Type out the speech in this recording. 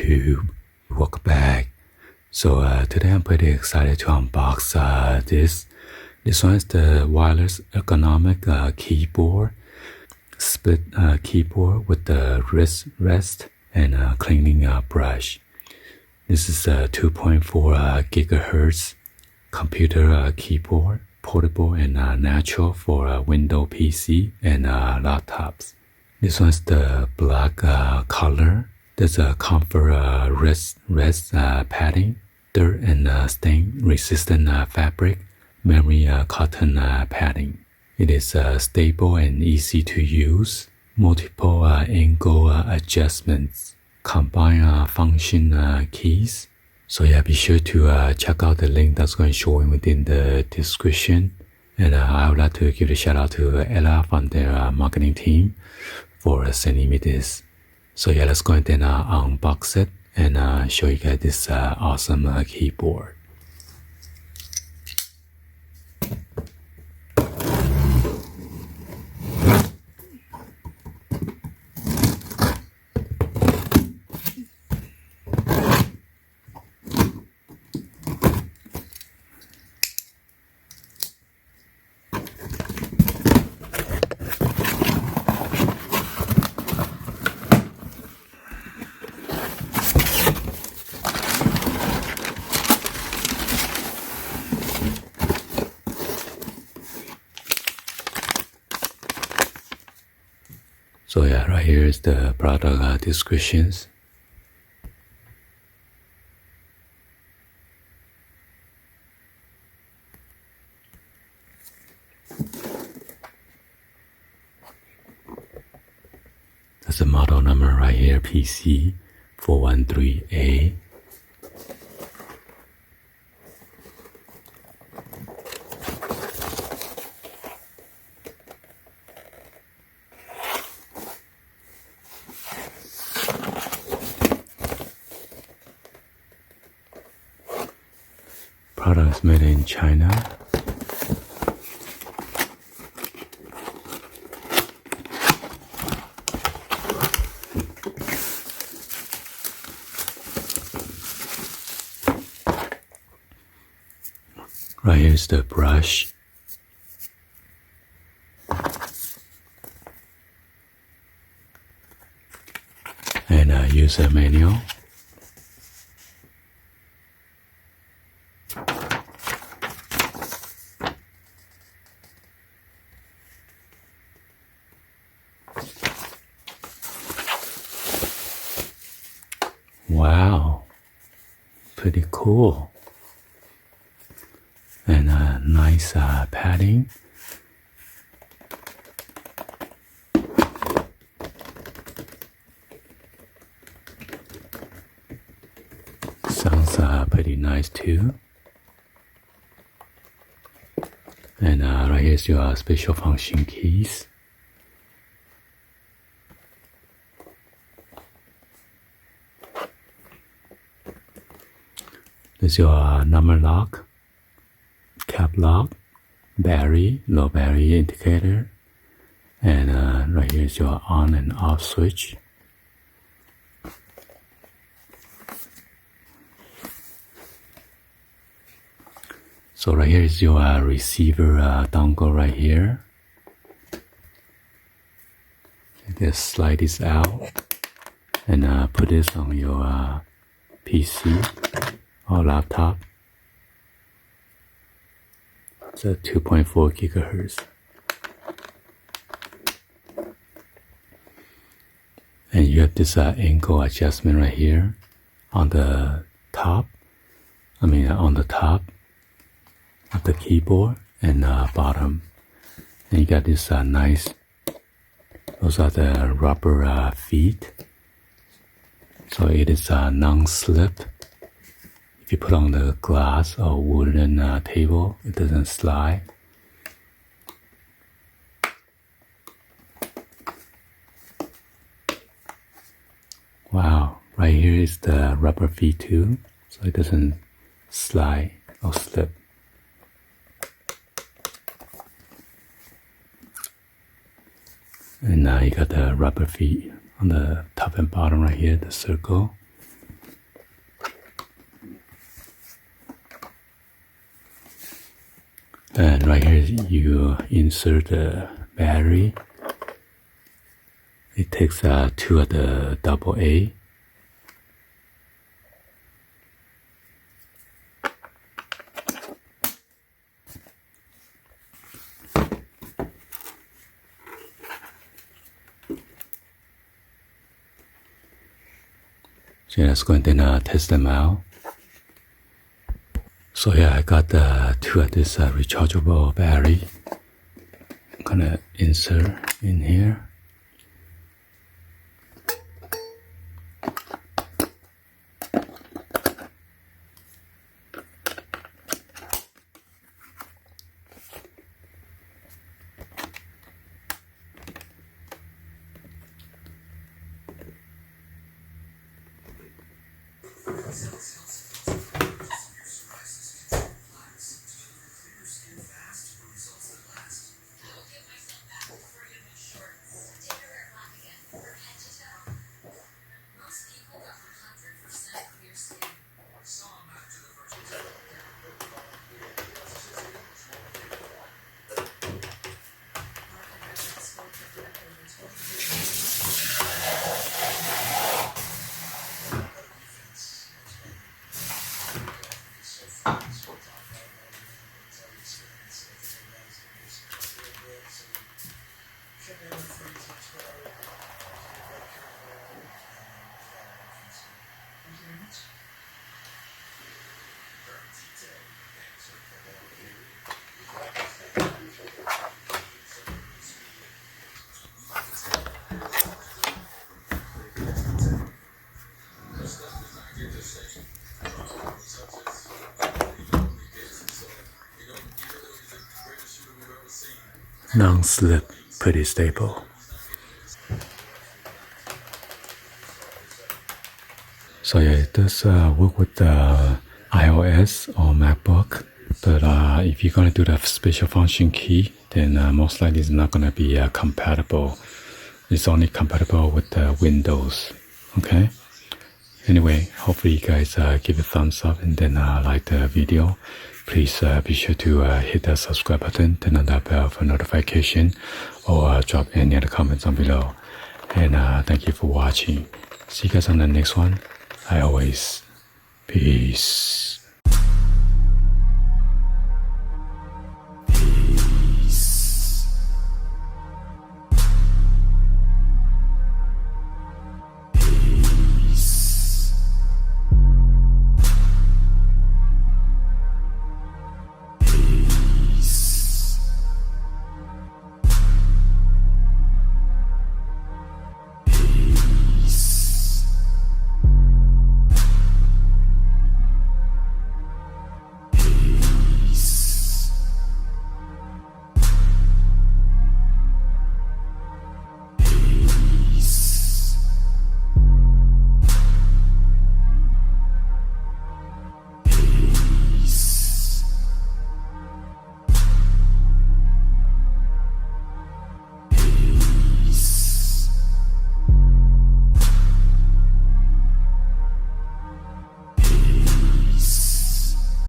YouTube, welcome back. So today I'm pretty excited to unbox this. This one is the wireless ergonomic keyboard, split keyboard with the wrist rest and cleaning brush. This is a 2.4 gigahertz computer keyboard, portable and natural for Windows PC and laptops. This one's the black color. There's a comfort rest padding, dirt and stain resistant fabric, memory cotton padding. It is stable and easy to use. Multiple angle adjustments, combine function keys. So yeah, be sure to check out the link that's going to show within the description. And I would like to give a shout out to Ella from their marketing team for sending me this. So yeah, let's go ahead and unbox it and show you guys this awesome keyboard. So yeah, right here is the product descriptions. That's the model number right here, PC 413A. Products made in China. Right here is the brush. And a user manual. Wow, pretty cool. And a nice padding. Sounds pretty nice too. And right here's your special function keys. This is your number lock, cap lock, battery, low battery indicator, and right here is your on and off switch. So right here is your receiver dongle right here. Just slide this out and put this on your PC or laptop. It's a 2.4 gigahertz. And you have this angle adjustment right here on the top. On the top of the keyboard and bottom. And you got this nice, those are the rubber feet. So it is non-slip. If you put on the glass or wooden table, it doesn't slide. Wow, right here is the rubber feet too, so it doesn't slide or slip. And now you got the rubber feet on the top and bottom right here, the circle. right here you insert the battery. It takes two of the AA. So let's go and then test them out. So yeah, I got two of this rechargeable battery. I'm gonna insert in here. Non-slip, pretty stable. So yeah, it does work with the iOS or MacBook, but if you're gonna do the special function key, then most likely it's not gonna be compatible. It's only compatible with the Windows. Okay. Anyway, hopefully you guys give a thumbs up and then like the video. Please be sure to hit the subscribe button, turn on that bell for notification, or drop any other comments on below. And thank you for watching. See you guys on the next one. Peace.